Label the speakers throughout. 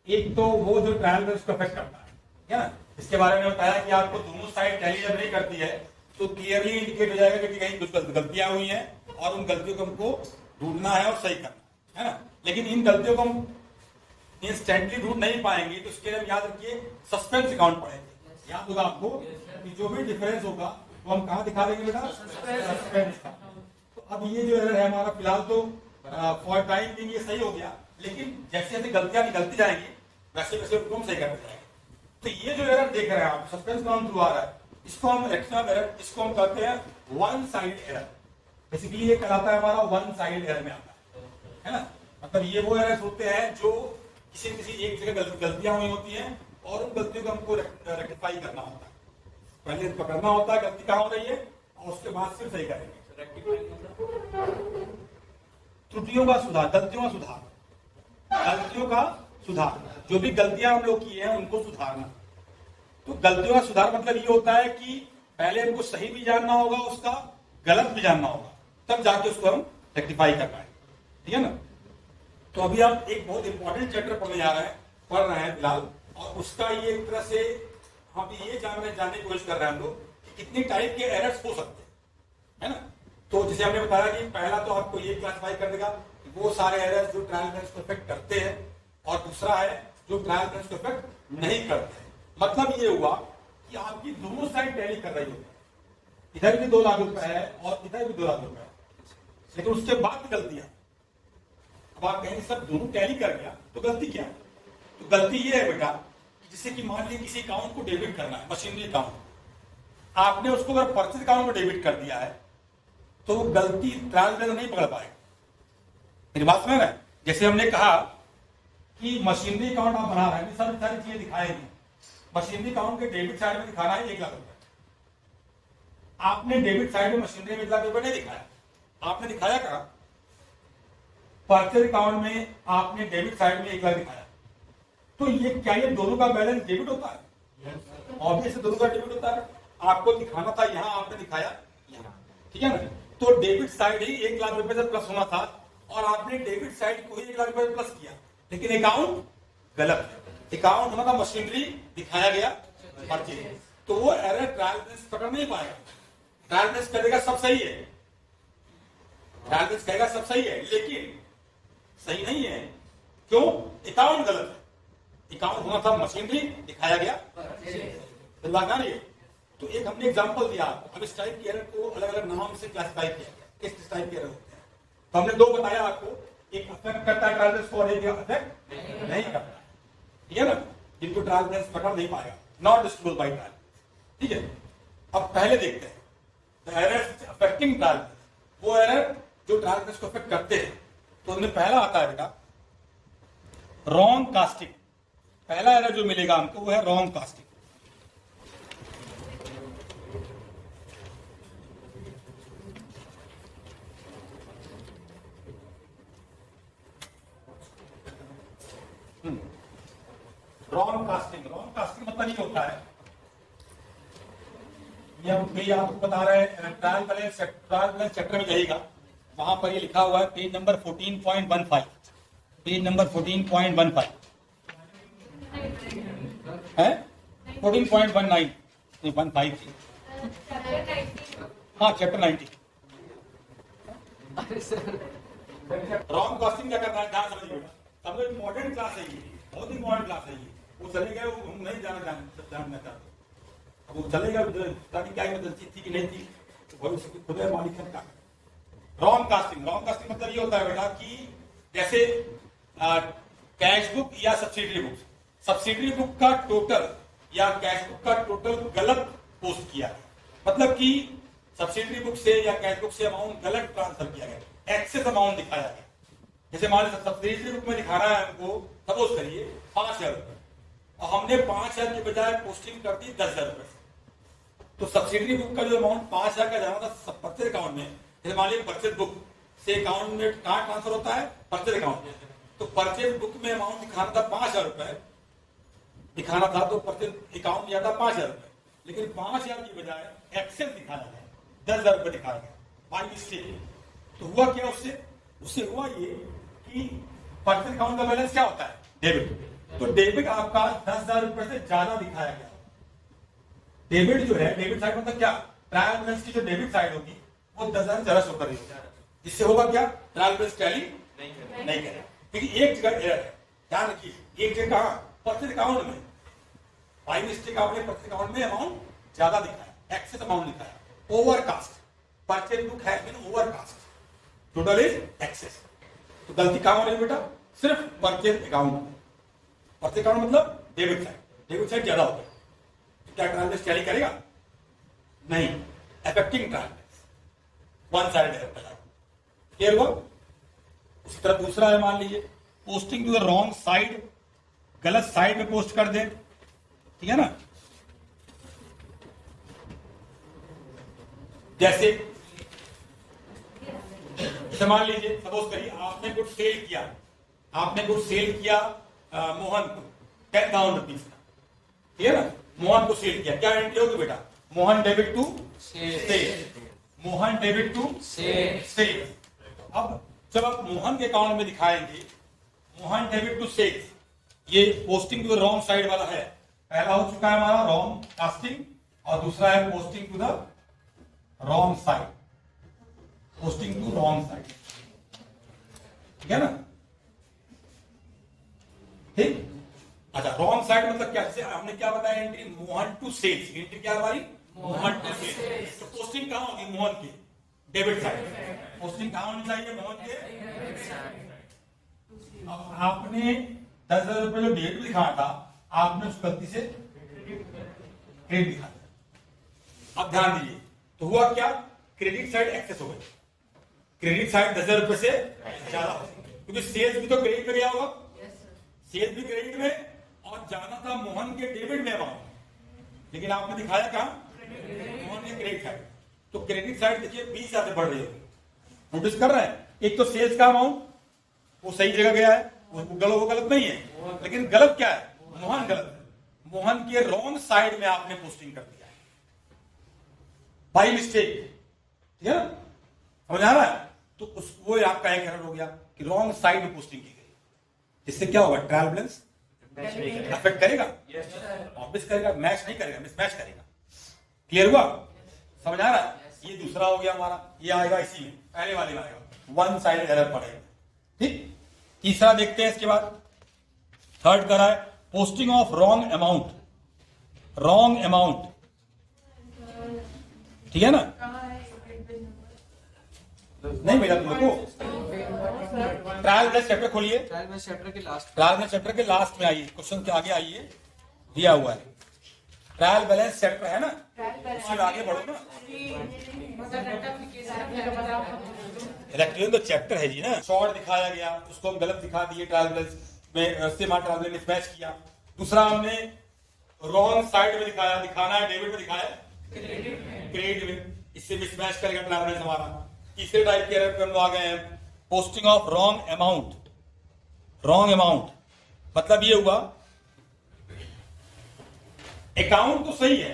Speaker 1: एक तो वो जो ट्रायल बैलेंस को अफेक्ट करता है ना, इसके बारे में बताया कि आपको दोनों साइड टैली जब नहीं करती है तो क्लियरली इंडिकेट हो जाएगा कि कहीं कुछ गलतियां हुई हैं और उन गलतियों को हमको ढूंढना है और सही करना है ना। लेकिन इन गलतियों को हम इंस्टेंटली ढूंढ नहीं पाएंगे, तो उसके लिए याद रखिए सस्पेंस अकाउंट पढ़ेंगे। याद होगा आपको कि जो भी डिफरेंस होगा वो हम कहाँ दिखा देंगे बेटा, सस्पेंस का। तो अब ये जो एरर है हमारा फिलहाल तो फॉर टाइम बिंग ये सही हो गया, लेकिन जैसे जैसे गलतियां निकलती जाएंगी वैसे वैसे उनको हम सही करते जाएंगे। तो ये जो एरर देख रहे हैं आप, सस्पेंस काउंट थ्रू आ रहा है, इसको हम एक्सटर्नल एरर, इसको हम कहते हैं वन साइड एरर। बेसिकली ये कहलाता है हमारा वन साइड एरर में आता है ना। मतलब ये वो एरर्स होते हैं जो किसी किसी एक जगह गलतियां हुई होती हैं और उन गलतियों को हमको रेक्टिफाई करना होता है। पहले पकड़ना होता है गलती कहाँ हो रही है और उसके बाद फिर सही करेंगे। त्रुटियों का सुधार, गलतियों का सुधार, गलतियों का सुधार, जो भी गलतियां हम लोग किए हैं उनको सुधारना। तो गलतियों का सुधार मतलब ये होता है कि पहले हमको सही भी जानना होगा, उसका गलत भी जानना होगा, तब जाके उसको हम रेक्टिफाई कर पाएंगे। ठीक है ना। तो अभी हम एक बहुत इंपॉर्टेंट चैप्टर पढ़ रहे हैं फिलहाल, और उसका ये एक तरह से हम ये जानने की कोशिश कर रहे हैं हम लोग कि कितनी टाइप के एरर्स हो सकते हैं, है ना। तो जैसे हमने बताया कि पहला तो आपको ये क्लासिफाई कर देगा कि वो सारे एरर्स जो ट्रायल बैलेंस को इफेक्ट करते हैं, और दूसरा है जो ट्रायल बैलेंस को इफेक्ट नहीं करते हैं। मतलब ये हुआ कि आपकी दोनों साइड टैली कर रही होगी, इधर भी 2 लाख रुपए है और इधर भी 2 लाख रुपए है, लेकिन उसके बाद भी गलतियां। अब आप कहेंगे सब दोनों टैली कर गया तो गलती क्या है? तो गलती ये है बेटा, जैसे कि मान लीजिए किसी अकाउंट को डेबिट करना है, मशीनरी अकाउंट, आपने उसको अगर परचेज अकाउंट में डेबिट कर दिया है तो गलती ट्रायल बैलेंस नहीं पकड़ पाएगा। मेरी बात समझ रहे हैं? जैसे हमने कहा कि मशीनरी अकाउंट आप बना रहे हैं, सारी चीजें दिखाएंगे। मशीनरी अकाउंट के डेबिट साइड में दिखाना है 1 लाख रुपए, आपने डेबिट साइड में मशीनरी में 1 लाख रुपए नहीं दिखाया, आपने दिखाया कहा परचेज अकाउंट में आपने डेबिट साइड में 1 लाख दिखाया। तो ये क्या ये दोनों का बैलेंस डेबिट होता है? ऑब्वियसली दोनों का डेबिट होता है। आपको दिखाना था यहाँ, आपने दिखाया यहाँ, ठीक है ना। तो डेबिट साइड ही 1 लाख रुपए से प्लस होना था और आपने डेबिट साइड को ही 1 लाख रुपए प्लस किया, लेकिन अकाउंट गलत है। अकाउंट होना था मशीनरी, दिखाया गया परचेज, तो वो एरर ट्रायल बैलेंस पकड़ नहीं पाएगा। ट्रायल बैलेंस करेगा सब सही है, ट्रायल बैलेंस कहेगा सब सही है, लेकिन सही नहीं है। क्यों? अकाउंट गलत है। अकाउंट होना था मशीनरी, दिखाया गया ये। तो एक हमने एग्जांपल दिया आपको। अब इस टाइप के एरर को अलग अलग नाम से क्लासिफाई किया गया, किस टाइप के एरर होते हैं। तो हमने 2 बताया आपको, एक अफेक्ट करता है ट्रायल बैलेंस को और एक अफेक्ट नहीं करता है, ठीक है ना। जिनको ट्रायल बैलेंस पकड़ नहीं पाएगा, नॉट डिस्क्लोज बाय ट्रायल। ठीक है। अब पहले देखते हैं एरर अफेक्टिंग ट्रायल बैलेंस, वो एरर जो ट्रायल बैलेंस को अफेक्ट करते हैं। तो हमने पहला आता है बेटा रॉन्ग कास्टिंग। पहला एरर जो मिलेगा हमको वो है रॉन्ग कास्टिंग। रॉन्ग कास्टिंग मतलब ये होता है, ये हम आपको बता रहे हैं ट्रायल बैलेंस चैप्टर में जाइएगा, वहां पर ये लिखा हुआ है पेज नंबर 14.15, पेज नंबर 14.15 है 14.19 नहीं 15 थी, हाँ चैप्टर 90। रॉन्ग कास्टिंग क्या करना है ध्यान समझिए बेटा, सब लोग इम्पोर्टेंट क्लास है ये, बहुत इंपॉर्टेंट क्लास है ये। वो चले गए, वो हम नहीं जानना चाहते, अब वो चलेगा ताकि क्या गलती थी कि नहीं थी, तो भविष्य की खुद मालिक है। रॉन्ग कास्टिंग मतलब ये होता है बेटा कि जैसे कैश बुक या सब्सिडरी बुक का टोटल या कैश बुक का टोटल गलत पोस्ट किया, मतलब कि सब्सिडरी बुक से या कैश बुक से अमाउंट गलत ट्रांसफर किया गया, एक्सेस अमाउंट दिखाया गया। जैसे मान लीजिए सब्सिडरी बुक में दिखा रहा है हमको, सपोज करिए 5,000 रुपए, और हमने 5,000 के बजाय पोस्टिंग कर दी 10,000 रुपए। तो सब्सिडरी बुक का जो अमाउंट 5,000 का जाना था परचेज अकाउंट में, जैसे मान लीजिए परचेज बुक से अकाउंट में कहाँ ट्रांसफर होता है, परचेज अकाउंट में। तो परचेज बुक में अमाउंट दिखाना था 5,000 रुपए दिखाना था, तो परचेज अकाउंट में जाता 5,000 रुपए, लेकिन 5,000 की बजाय एक्सेस दिखाया गया, 10,000 रुपए दिखाया गया बाई मिस्टेक। तो हुआ क्या उससे हुआ ये कि परचेज अकाउंट का बैलेंस क्या होता है, डेबिट, तो डेबिट आपका 10,000 रुपए से ज्यादा दिखाया गया। डेबिट जो है, डेबिट साइड मतलब क्या, ट्रायल बैलेंस की जो डेबिट साइड होगी वो 10,000 ज्यादा शो कर रही होगी। इससे होगा क्या, ट्रायल बैलेंस टैली नहीं करेगा, क्योंकि एक जगह एरर है। ध्यान रखिए, एक जगह कहां, परचेज अकाउंट में बाई मिस्टेक आपने परचेज अकाउंट में अमाउंट ज्यादा दिखाया, एक्सेस अमाउंट दिखाया, overcast, purchase book has been overcast, total is excess. तो गलती कहां हो रही है बेटा, सिर्फ परचेज अकाउंट में। परचेज अकाउंट मतलब डेबिट साइड, डेबिट साइड ज्यादा होता है। क्या ट्रायल बैलेंस टैली करेगा, नहीं, affecting trial balance, one side error. Clear हुआ। उसी तरह दूसरा है, मान लीजिए posting to the wrong side, गलत साइड में पोस्ट कर दे, ठीक है ना। जैसे मान लीजिए सपोज करिए आपने गुड सेल किया, आपने गुड सेल किया मोहन को 10,000 रुपीज का, ठीक है ना। मोहन को सेल किया, क्या एंट्री होगी बेटा, Mohan debit to sale, Mohan debit to sale. अब जब आप मोहन के अकाउंट में दिखाएंगे मोहन डेबिट टू सेल्स, ये posting to the wrong side वाला है। पहला हो चुका है हमारा रॉन्ग कास्टिंग, और दूसरा है posting to the wrong side, posting to wrong side, ठीक है ना। ठीक, अच्छा रॉन्ग साइड मतलब क्या, जैसे हमने क्या बताया entry, Mohan to sales, entry क्या हमारी, मोहन टू सेल्स। तो पोस्टिंग कहां होगी, मोहन की डेबिट साइड, पोस्टिंग कहां होनी चाहिए, मोहन के। अब आपने 10,000 रुपए जो डेबिट दिखाया था, आपने उस गलती से क्रेडिट दिखा दिया। अब ध्यान दीजिए, तो हुआ क्या, क्रेडिट साइड एक्सेस हो गई, क्रेडिट साइड 10,000 रुपए से ज्यादा हो गई, क्योंकि सेल्स भी तो क्रेडिट में गया होगा, सेल्स भी क्रेडिट में, और जाना था मोहन के डेबिट में अमाउंट, लेकिन आपने दिखाया कहां, मोहन के क्रेडिट साइड। तो क्रेडिट साइड देखिए 20 ज्यादा बढ़ रही होगी, नोटिस कर रहे हैं। एक तो सेल्स का अमाउंट वो सही जगह गया है, वो गलत नहीं है, लेकिन गलत क्या है, मोहन गलत है, मोहन के रॉन्ग साइड में आपने पोस्टिंग कर दिया है बाई मिस्टेक, ठीक है ना, समझ आ रहा है। तो वो आपका एक एरर हो गया कि रॉन्ग साइड में पोस्टिंग की गई, इससे क्या होगा, ट्रायल बैलेंस अफेक्ट करेगा, ऑब्वियस करेगा, मैच नहीं करेगा, मिसमैच करेगा। क्लियर हुआ, समझ आ रहा है। ये दूसरा हो गया हमारा, ये आएगा इसी में, पहले वाले में आएगा, वन साइड एरर पड़ेगा। ठीक, तीसरा देखते हैं इसके बाद, थर्ड करा है posting of wrong amount, wrong amount, ठीक है ना। नहीं भैया तुम लोगों को ट्रायल बैलेंस चैप्टर खोलिए, ट्रायल बैलेंस चैप्टर के लास्ट में आइए, क्वेश्चन के आगे आइए, दिया हुआ है ट्रायल बैलेंस चैप्टर है ना, उसमें आगे बढ़ो ना। इलेक्ट्रिक तो चैप्टर है जी ना, शॉर्ट दिखाया गया, उसको हम गलत दिखा दिए, ट्रायल बैलेंस में ट्रायल बैलेंस मिसमैच किया। दूसरा हमने रॉन्ग साइड में दिखाया, दिखाना है डेबिट में, दिखाया क्रेडिट में, इससे मिसमैच करेगा ट्रायल बैलेंस हमारा। तीसरे टाइप के एरर पे हम लोग आ गए हैं, posting of wrong amount, wrong amount मतलब ये हुआ अकाउंट तो सही है,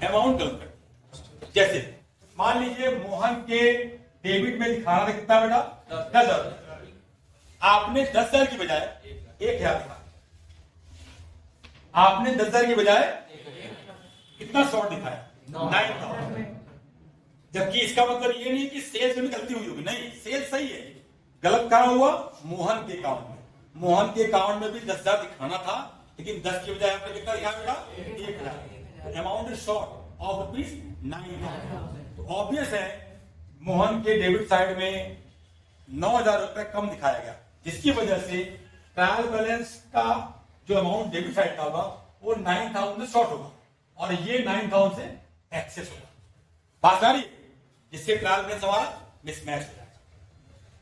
Speaker 1: अमाउंट गलत है। जैसे मान लीजिए मोहन के डेबिट में दिखाना था कितना बेटा, 10,000, आपने 10,000 की बजाय 1,000 दिखा, आपने 10,000 की बजाय कितना शॉर्ट दिखाया, 9,000। जबकि इसका मतलब ये नहीं कि सेल्स में गलती हुई होगी, नहीं, सेल्स सही है, गलत कहां हुआ, मोहन के अकाउंट में। मोहन के अकाउंट में भी 10,000 दिखाना था, लेकिन 10 की बजाय आपने कितना दिखाया बेटा, 1,000। Amount is short of ₹9,000। तो ऑब्वियस है मोहन के डेबिट साइड में 9,000 रुपए कम दिखाया गया, जिसकी वजह से ट्रायल बैलेंस का जो अमाउंट डेबिट साइड का होगा वो 9,000 से शॉर्ट होगा, और ये 9,000 से एक्सेस होगा। बात आ रही, जिससे ट्रायल बैलेंस हमारा मिसमैच हो जाएगा।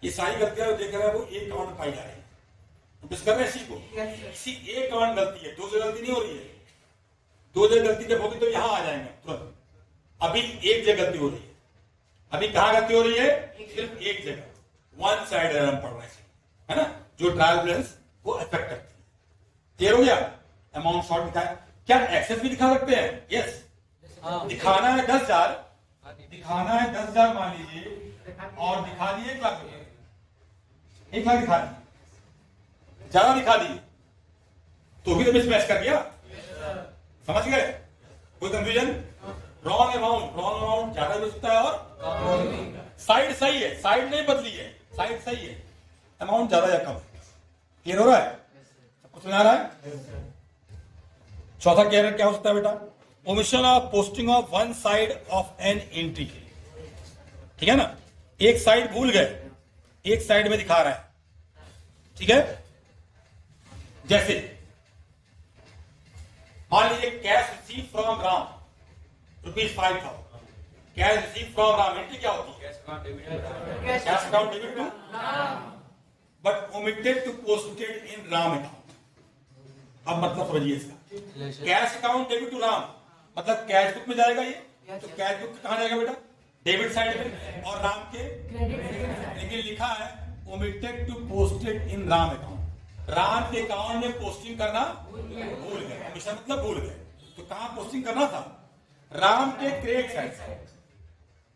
Speaker 1: ये सारी गलतियां देख रहे हैं वो एक अकाउंट में पाई जा रही है, नोटिस कर रहे हैं इसी को, इसी एक अकाउंट गलती है, दो जगह गलती नहीं हो रही है। दो जगह गलती जब होगी तो यहां आ जाएंगे तुरंत, अभी एक जगह गलती हो रही है। अभी कहां गलती हो रही है, सिर्फ एक जगह, वन साइड एरर पड़ रहा है ना, जो ट्रायल बैलेंस को अफेक्ट करती है। क्लियर हो गया, अमाउंट शॉर्ट दिखाया, क्या एक्सेस भी दिखा सकते हैं, यस, दिखाना है 10,000, दिखाना है 10,000 मान लीजिए, और दिखा दिए 1,00,000 रुपए, 1,00,000 दिखा दिए, ज्यादा दिखा दिए तो भी तो मिसमैच कर गया। समझ गए? कोई कंफ्यूजन? रॉन्ग अमाउंट ज्यादा भी हो सकता है और साइड सही है, साइड नहीं बदली है, साइड सही है, अमाउंट ज्यादा या कम। क्लियर हो रहा है? सब कुछ सुना रहा है? चौथा एरर क्या हो सकता है बेटा? Omission of posting of one side of an entry. ठीक है ना, एक साइड भूल गए, एक साइड में दिखा रहा है। ठीक है, जैसे मान लीजिए cash receive from Ram ₹5,000, cash receive from Ram, entry क्या होती है? Cash account debit to but omitted to posted in Ram account. अब मतलब समझिए इसका, cash account debit to Ram मतलब कैश बुक में जाएगा ये, तो कैश बुक कहां जाएगा बेटा? डेबिट साइड में, और राम के लेकिन लिखा है omitted to posted in Ram account. Ram के अकाउंट में पोस्टिंग करना भूल गए, हमेशा मतलब भूल गए। तो कहां पोस्टिंग करना था? राम के क्रेडिट साइड से।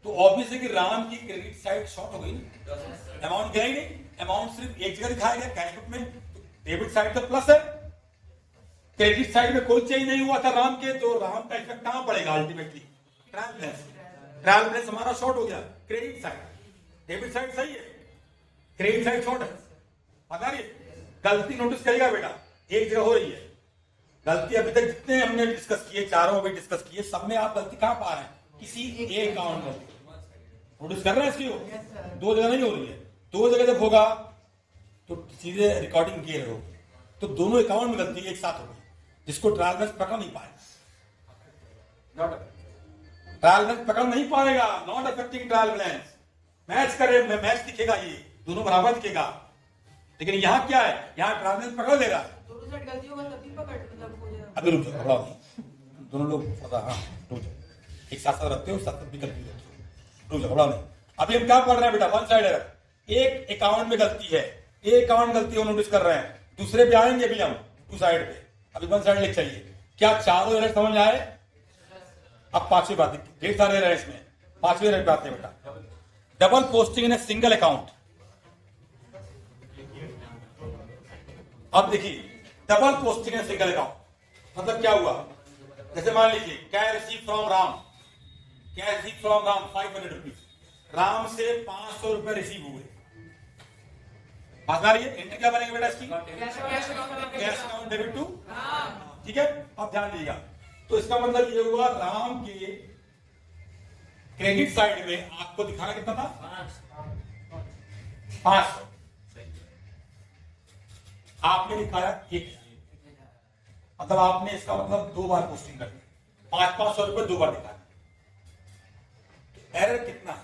Speaker 1: तो ऑब्वियस है कि राम की क्रेडिट साइड शॉर्ट हो गई ना, अमाउंट गया ही नहीं, अमाउंट सिर्फ एक जगह दिखाया गया कैश बुक में। तो डेबिट साइड तो प्लस है, क्रेडिट साइड में कोई चेंज नहीं हुआ था राम के, तो राम का इफेक्ट कहां पड़ेगा? Ultimately trial balance. Trial balance हमारा शॉर्ट हो गया, क्रेडिट साइड, डेबिट साइड सही है, क्रेडिट साइड शॉर्ट है। पता नहीं, गलती नोटिस करिएगा बेटा, एक जगह हो रही है गलती। अभी तक जितने हमने डिस्कस किए, चारों अभी डिस्कस किए, सब में आप गलती कहां पा रहे हैं? किसी एक अकाउंट में नोटिस कर रहे हैं इसकी, दो जगह नहीं हो रही है। दो जगह जब होगा तो सीधे रिकॉर्डिंग किए रहो, तो दोनों अकाउंट में गलती एक साथ होगी, जिसको ट्रायल बैलेंस पकड़ नहीं पाएगा। ट्रायल बैलेंस पकड़ नहीं पाएगा, not affecting trial balance. Match करे, मैच दिखेगा, ये दोनों बराबर दिखेगा। लेकिन यहाँ क्या है? यहाँ ट्रायल बैलेंस पकड़ ले रहा है।
Speaker 2: गलती होगा तभी पकड़ मतलब हो जाएगा।
Speaker 1: अभी रुक जाओ, घबराओ नहीं, दोनों लोग हाँ रुक जाओ, एक साथ साथ रखते हो, साथ भी गलती होती है, रुक जाओ, घबराओ नहीं। अभी हम क्या पढ़ रहे हैं बेटा? One side error. एक अकाउंट में गलती है, एक अकाउंट गलती हो नोटिस कर रहे हैं, दूसरे पे आएंगे भी हम टू साइड पे। अभी वन साइड लिख चाहिए। क्या चारों एरर समझ आए? अब पांचवी बात, ढेर सारे एरर इसमें, पांचवी एरर पे आते हैं बेटा। Double posting in a single account. अब देखिए, double posting in a single account मतलब क्या हुआ? जैसे मान लीजिए cash receive from Ram, cash receive from Ram 500 rupees, Ram से 500 रुपए रिसीव हुए। बात आ रही है? एंट्री क्या बनेगी बेटा इसकी? Cash account debit to. ठीक है, अब ध्यान दीजिएगा। तो इसका मतलब ये हुआ राम के क्रेडिट साइड में आपको दिखाना कितना था? 500। आपने दिखाया 1, मतलब आपने इसका मतलब 2 बार पोस्टिंग कर दी, 500 रुपए 2 बार दिखाया। एरर कितना है?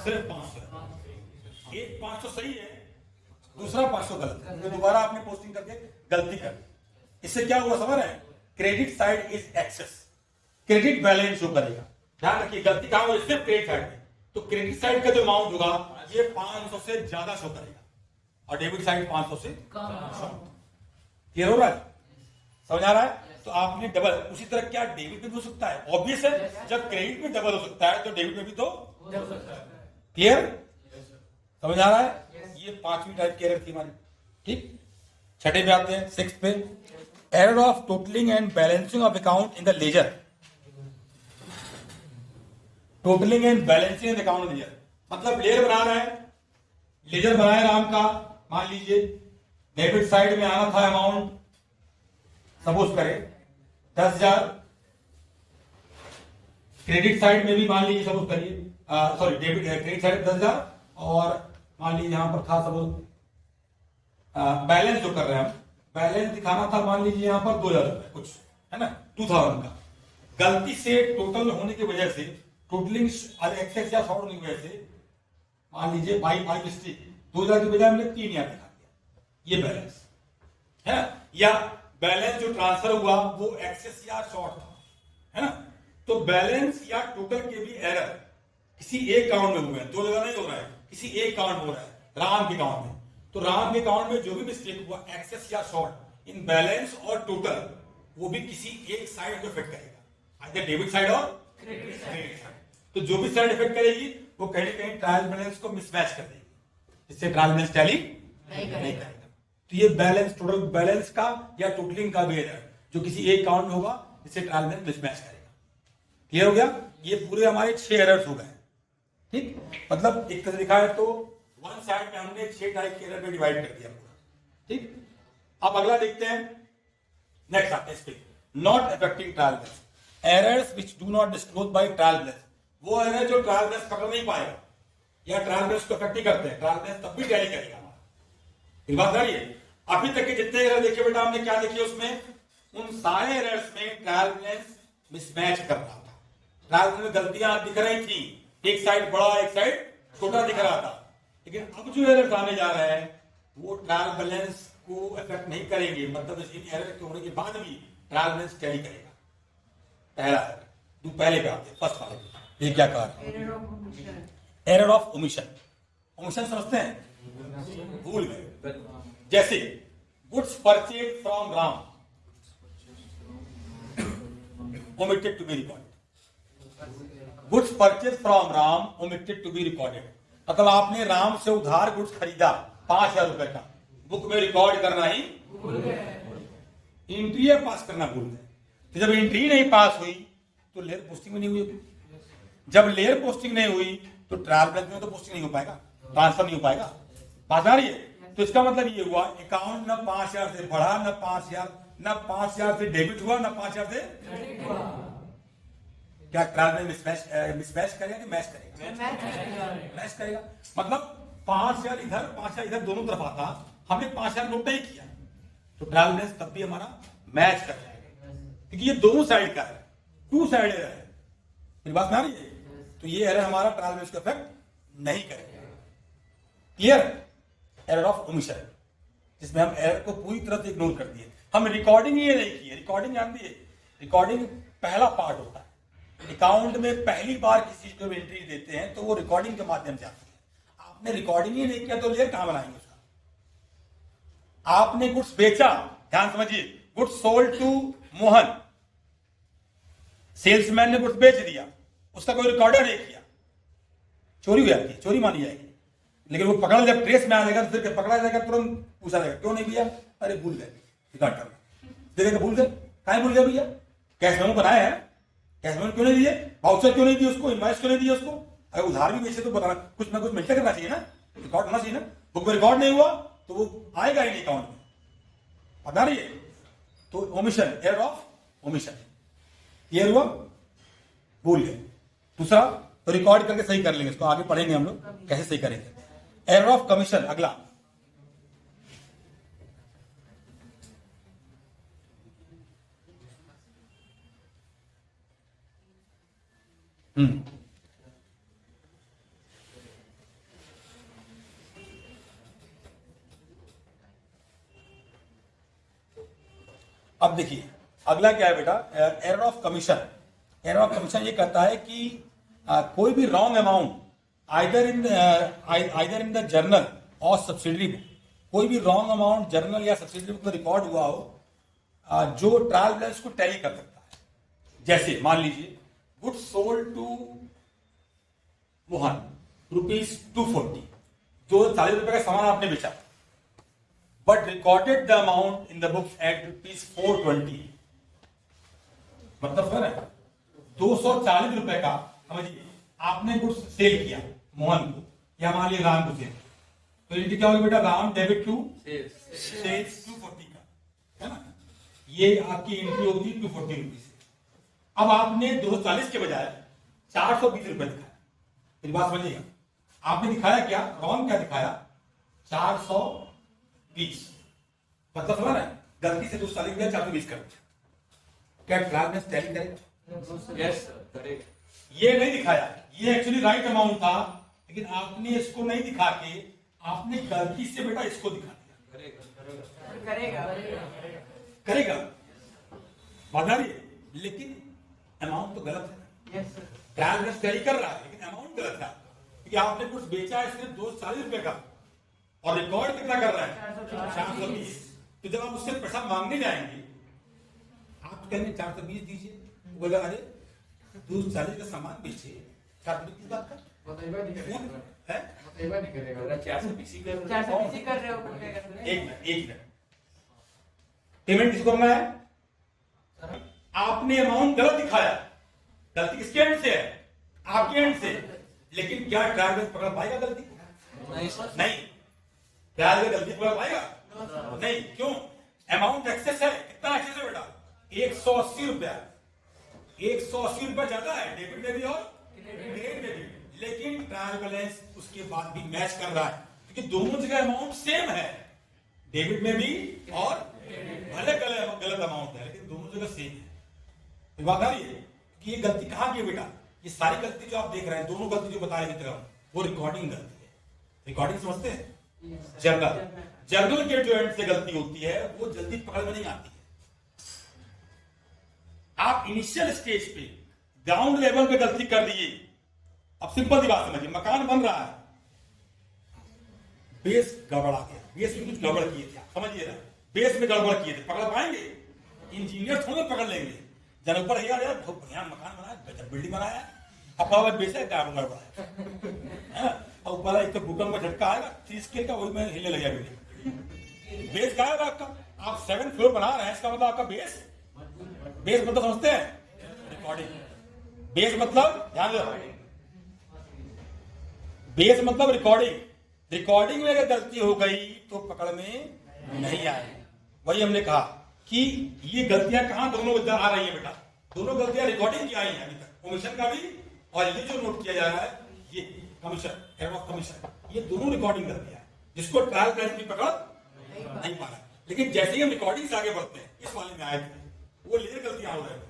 Speaker 1: सिर्फ 500। एक 500 सही है, दूसरा 500 गलत है, तो दोबारा आपने पोस्टिंग करके गलती कर दी। इससे क्या हुआ समझ रहे हैं? Credit side is excess, credit balance show करेगा। ध्यान रखिए, गलती कहां हुई? सिर्फ क्रेडिट साइड में। तो क्रेडिट साइड का जो अमाउंट होगा ये 500 से ज्यादा शो करेगा, और डेबिट साइड 500 से कम। क्लियर हो रहा है? समझ आ रहा है? तो आपने डबल, उसी तरह क्या डेबिट में भी हो सकता है? ऑब्वियस है, जब क्रेडिट में डबल हो सकता है तो डेबिट में भी तो हो सकता है। क्लियर? समझ आ रहा है? ये 5वीं टाइप की एरर थी हमारी। ठीक, छठे पे आते हैं, 6 पे। Error of totalling and balancing of account in the ledger. Totalling and balancing account ledger मतलब लेजर बना रहा है, लेजर बनाया राम का, मान लीजिए डेबिट साइड में आना था अमाउंट, सपोज करें 10,000, क्रेडिट साइड में भी मान लीजिए सपोज करिए, सॉरी डेबिट क्रेडिट साइड 10,000, और मान लीजिए यहां पर था सपोज बैलेंस जो कर रहे हैं हम, बैलेंस दिखाना था मान लीजिए यहां पर 2,000 रुपए कुछ है ना, 2000 का। गलती से टोटल होने की वजह से, टोटलिंग एक्सेस या शॉर्ट होने की वजह से मान लीजिए बाई मिस्टेक 2,000 की बजाय हमने 3,000 दिखा दिया, ये बैलेंस है ना, या बैलेंस जो ट्रांसफर हुआ वो एक्सेस या शॉर्ट था, है ना। तो बैलेंस या टोटल के भी एरर किसी एक अकाउंट में हुए हैं, 2 जगह नहीं हो रहा है, किसी एक अकाउंट में हो रहा है, राम के अकाउंट में। तो राम के अकाउंट में जो भी मिस्टेक हुआ एक्सेस या शॉर्ट इन बैलेंस और टोटल, वो भी किसी एक साइड को इफेक्ट करेगा, आइदर डेबिट साइड और क्रेडिट साइड। तो जो भी साइड इफेक्ट करेगी वो कहीं ना कहीं ट्रायल बैलेंस को मिसमैच कर देगी, जिससे ट्रायल बैलेंस टैली नहीं करेगा। तो ये बैलेंस, टोटल बैलेंस का या टोटलिंग का भी एरर जो किसी एक अकाउंट में होगा, जिससे ट्रायल बैलेंस मिसमैच करेगा। क्लियर हो गया? ये पूरे हमारे 6 एरर्स हो गए। ठीक, मतलब एक तरह दिखा है तो वन साइड में हमने 6 टाइप के एरर में डिवाइड कर दिया पूरा। ठीक, अब अगला देखते हैं, नेक्स्ट आते हैं इस पे, not affecting trial balance, errors which do not disclose by trial balance. वो एरर जो ट्रायल बैलेंस पकड़ नहीं पाएगा या ट्रायल बैलेंस को अफेक्ट नहीं करते हैं, ट्रायल बैलेंस तब भी टैली करेगा हमारा। ये बात आ रही है? अभी तक के जितने एरर देखे बेटा हमने, क्या देखिए उसमें, उन सारे एरर्स में ट्रायल बैलेंस मिसमैच कर रहा था। ट्रायल बैलेंस में गलतियां दिख रही थी, एक साइड बड़ा एक साइड छोटा दिख रहा था। लेकिन अब जो एरर आने जा रहे हैं वो ट्रायल बैलेंस को अफेक्ट नहीं करेंगे, मतलब इन एरर के होने के बाद भी ट्रायल बैलेंस टैली करेगा। पहला एरर, पहले पे आते हैं, फर्स्ट वाले पे। ये क्या कहा? Error of omission. ओमिशन समझते हैं? भूल गए। जैसे goods purchase from Ram omitted to be recorded। Goods purchase from Ram omitted to be recorded। मतलब आपने राम से उधार गुड्स खरीदा 5,000 रुपए का, बुक में रिकॉर्ड करना ही एंट्री पास करना भूल गए। तो जब एंट्री नहीं पास हुई तो लेयर पोस्टिंग में नहीं हुई। जब लेयर पोस्टिंग नहीं हुई तो ट्रायल बैलेंस में तो पोस्टिंग नहीं हो पाएगा, ट्रांसफर नहीं हो पाएगा। बात आ रही है? तो इसका मतलब ये हुआ अकाउंट न 5,000 से बढ़ा, न 5,000 से डेबिट हुआ, न 5,000 से क्या ट्रायल में मिसमैच करेगा कि मैच करेगा? मैच करेगा। मतलब 5,000 इधर 5,000 इधर दोनों तरफ आता, हमने 5,000 नोट नहीं किया तो ट्रायल बैलेंस तब भी हमारा मैच कर जाएगा, क्योंकि ये दोनों साइड का है, टू साइड एरर है। मेरी बात में आ रही है? तो ये एरर हमारा ट्रायल बैलेंस को अफेक्ट नहीं करेगा। क्लियर? एरर ऑफ ओमिशन, जिसमें हम एरर को पूरी तरह से इग्नोर कर दिए, हम रिकॉर्डिंग ये नहीं की है। रिकॉर्डिंग जान दिए, रिकॉर्डिंग पहला पार्ट होता है। अकाउंट में पहली बार किसी चीज को एंट्री देते हैं तो वो रिकॉर्डिंग के माध्यम से आती है। आपने रिकॉर्डिंग ही नहीं किया तो लेयर कहां बनाएंगे उसका? आपने गुड्स बेचा, ध्यान समझिए, goods sold to Mohan, salesman ने गुड्स बेच दिया, उसका कोई रिकॉर्डर नहीं किया, चोरी हो जाती है, चोरी मानी जाएगी। लेकिन वो पकड़ा, जब ट्रेस में आ जाएगा तो फिर पकड़ा जाएगा, तुरंत पूछा जाएगा क्यों नहीं भैया? अरे भूल गए रिकॉर्ड करना। देखिए भूल गए, कहां भूल गए भैया? कैश मेमो बनाया है, कैश मेमो क्यों नहीं दिए? वाउचर क्यों नहीं दिए उसको? इनवॉइस क्यों नहीं दिए उसको? अगर उधार भी बेचे तो बताना, कुछ ना कुछ मेंशन करना चाहिए ना, रिकॉर्ड होना चाहिए ना। बुक में रिकॉर्ड नहीं हुआ तो वो आएगा ही नहीं अकाउंट में। बता रही है? तो omission, error of omission, clear हुआ? भूल गए। दूसरा, तो रिकॉर्ड करके सही कर लेंगे, इसको आगे पढ़ेंगे हम लोग कैसे सही करेंगे। एरर ऑफ कमीशन, अगला। अब देखिए अगला क्या है बेटा, error of commission. Error of commission ये कहता है कि कोई भी wrong amount either in the journal और सब्सिडरी बुक, कोई भी रॉन्ग अमाउंट जर्नल या सब्सिडरी बुक में रिकॉर्ड हुआ हो जो ट्रायल बैलेंस को टैली कर सकता है। जैसे मान लीजिए गुड्स सोल्ड टू मोहन ₹240, जो 40 रुपए का सामान आपने बेचा, but recorded the amount in the books at ₹420। मतलब सर 240 रुपए का, समझिए, आपने गुड्स सेल किया मोहन को या मान लिया राम को सेल, तो एंट्री क्या होगी बेटा? राम डेबिट टू सेल्स 240 का, है ना? ये आपकी एंट्री होगी 240 रुपीज से। अब आपने 240 के बजाय 420 रुपए दिखाया। मेरी बात समझिएगा, आपने दिखाया क्या? रॉन्ग क्या दिखाया? 420। मतलब समझ रहे हैं? गलती से 240 के 420 कर दिया। क्या ट्रायल बैलेंस टैली करेगा?
Speaker 3: यस करेगा।
Speaker 1: ये नहीं दिखाया, ये एक्चुअली राइट अमाउंट था, लेकिन आपने इसको नहीं दिखा के आपने गलती से बेटा इसको दिखा दिया। करेगा बात आ रही है? लेकिन अमाउंट तो गलत है। ट्रायल बैलेंस टैली कर रहा है लेकिन अमाउंट गलत है, क्योंकि आपने कुछ बेचा है सिर्फ 240 रुपए का और रिकॉर्ड कितना कर रहा है? 420। तो जब आप उससे पैसा मांगने जाएंगे, आप कहेंगे 420 दीजिए, बोला अरे 240 का सामान बेचे, 420 की बात कर
Speaker 3: नहीं करेगा 420
Speaker 2: 420 कर रहे हो।
Speaker 1: एक मिनट पेमेंट किसको करना है? आपने अमाउंट गलत दिखाया, गलती किसके एंड से है? आपके एंड से। लेकिन क्या ट्रायल में पकड़ पाएगा गलती? नहीं। ट्रायल में गलती पकड़ पाएगा? नहीं। क्यों? अमाउंट एक्सेस है। कितना एक्सेस है बेटा? 180 रुपया। 180 रुपया ज्यादा है डेबिट में भी और क्रेडिट में भी, लेकिन ट्रायल बैलेंस उसके बाद भी मैच कर रहा है, क्योंकि दोनों जगह अमाउंट सेम है, डेबिट में भी और भले गलत अमाउंट है लेकिन दोनों जगह सेम है। तो बात आ रही है कि ये गलती कहां की है बेटा? ये सारी गलती जो आप देख रहे हैं, दोनों गलती जो बता रहे हैं वो रिकॉर्डिंग गलती है। रिकॉर्डिंग समझते हैं? जर्नल के जो एंड से गलती होती है वो जल्दी पकड़ में नहीं आती है। आप इनिशियल स्टेज पे ग्राउंड लेवल पे गलती कर दिए। अब सिंपल सी बात समझिए, मकान बन रहा है, बेस गड़बड़ा गया, बेस में कुछ गड़बड़ किए थे, समझिए ना, बेस में गड़बड़ किए थे, पकड़ पाएंगे? इंजीनियर थोड़े पकड़ लेंगे। जन ऊपर यार बहुत बढ़िया मकान बनाया, गजब बिल्डिंग बनाया, अब बेस है क्या गड़बड़ा है, और ऊपर एक तो भूकंप का झटका आएगा 30 स्केल का, वही में हिलने लगेगा बिल्डिंग। बेस क्या है आपका? आप 7th फ्लोर बना रहे हैं, इसका मतलब आपका बेस मतलब समझते हैं? रिकॉर्डिंग। बेस मतलब ध्यान दो, बेस मतलब रिकॉर्डिंग। रिकॉर्डिंग में अगर गलती हो गई तो पकड़ में नहीं आएगी। वही हमने कहा कि ये गलतियां कहां दोनों आ रही है बेटा? दोनों गलतियां रिकॉर्डिंग की आई है अभी तक, कमीशन का भी और ये जो नोट किया जा रहा है ये कमीशन, एड ऑफ कमीशन, ये दोनों रिकॉर्डिंग गलतियां है जिसको ट्रायल बैलेंस भी पकड़ नहीं पा रहा। लेकिन जैसे ही हम रिकॉर्डिंग से आगे बढ़ते हैं, इस वाले में आए थे वो लेयर गलतियां हो रहे थे,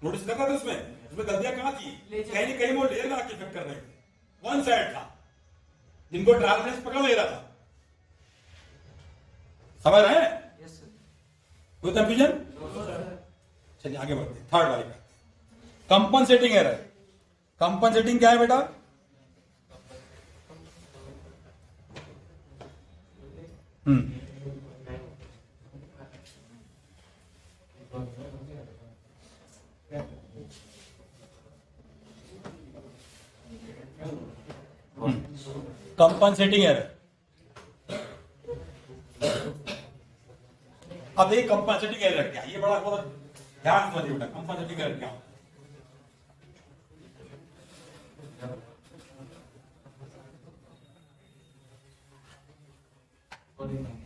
Speaker 1: नोटिस कर रहा था उसमें गलतियां कहां थी? कहीं ना कहीं वो लेयर में आके इफेक्ट कर रहे थे, वन साइड था जिनको ट्रायल बैलेंस पकड़ ले रहा था। समझ रहे हैं? कोई कंफ्यूजन? चलिए आगे बढ़ते हैं, थर्ड वाली पे। Compensating error. कंपनसेटिंग क्या है बेटा? Compensating error. अब एक कंपनसेटिंग एरर क्या? ये बड़ा बहुत ध्यान से समझिए बेटा, कंपनसेटिंग एरर क्या?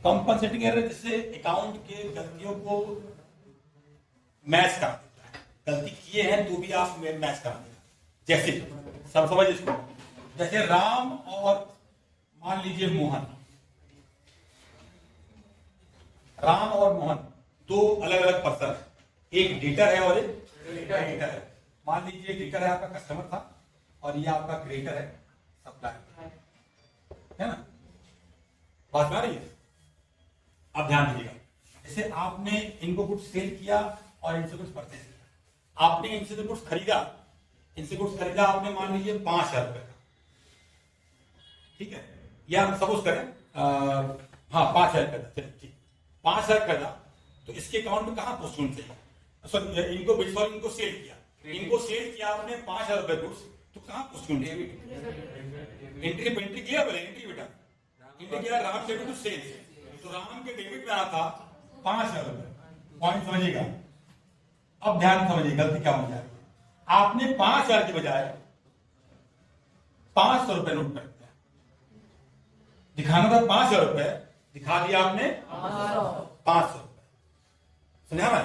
Speaker 1: कंपनसेटिंग एरर जिससे अकाउंट के गलतियों को मैच करा देता है, गलती किए हैं तो भी आप मैच करा देगा। जैसे सब समझ इसको, जैसे राम और मान लीजिए मोहन, राम और मोहन दो अलग अलग पर्सन है, एक डेटर है और एक क्रेडिटर है। मान लीजिए डेटर है आपका कस्टमर था और ये आपका क्रेडिटर है सप्लायर, है ना? बात आ रही है? अब ध्यान दीजिएगा, जैसे आपने इनको कुछ सेल किया और इनसे कुछ परचेज किया, आपने इनसे तो कुछ खरीदा, आपने मान लीजिए 5,000 रुपए का, ठीक है? या सपोज करें हाँ 5,000 का, चलिए ठीक, 5,000 का था, तो इसके अकाउंट में कहां पोस्ट होना चाहिए? सॉरी इनको सेल किया आपने 5,000 रुपए गुड्स, तो कहां पोस्ट होना चाहिए? एंट्री किया, बोले एंट्री बेटा, एंट्री किया राम डेबिट टू सेल्स, तो राम के डेबिट में आया था 5,000 रुपए। पॉइंट समझिएगा। अब ध्यान समझिए गलती क्या हो जाएगी। आपने 5,000 के बजाय 500 रुपए नोट कर दिया, दिखाना था 5,000 रुपए, दिखा दिया आपने 500 रुपए। समझा ना?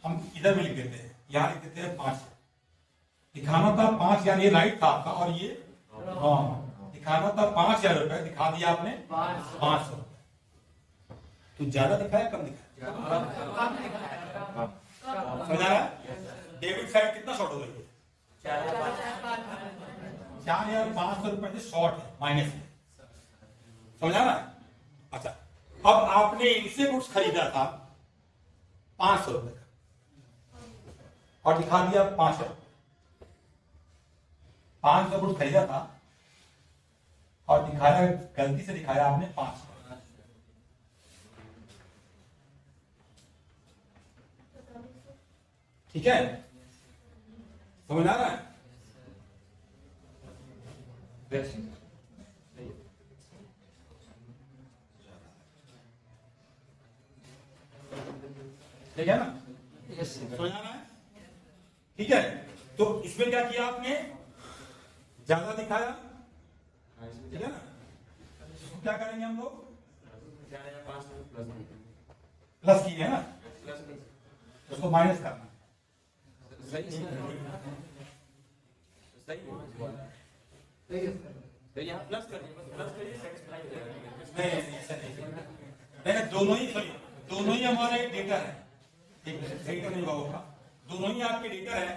Speaker 1: हम इधर में लिख देते हैं, यहां लिख देते हैं 5, दिखाना था 5, यानी ये राइट था आपका और ये रॉन्ग। दिखाना था 5,000 रुपए, दिखा दिया आपने 500 रुपए। तो ज्यादा दिखाया कम दिखाया? समझा रहा है? डेबिट साइड कितना शॉर्ट हो गई है? 4,500 रुपए से शॉर्ट है, माइनस है। समझा ना? अच्छा, अब आपने इनसे गुड्स खरीदा था 500 रुपए का और दिखा दिया 5,000। 500 गुड्स खरीदा था और दिखाया, गलती से दिखाया आपने 500। ठीक है? समझ आ रहा है? ठीक है ना? समझ आ रहा है? ठीक है, तो इसमें क्या किया आपने, ज्यादा दिखाया, ठीक है ना? इसको क्या करेंगे हम लोग, प्लस किए है ना, उसको माइनस करना, नहीं, दोनों ही सही, दोनों ही हमारे डेटा है, डेटा नहीं होगा, दोनों ही आपके डेटा है,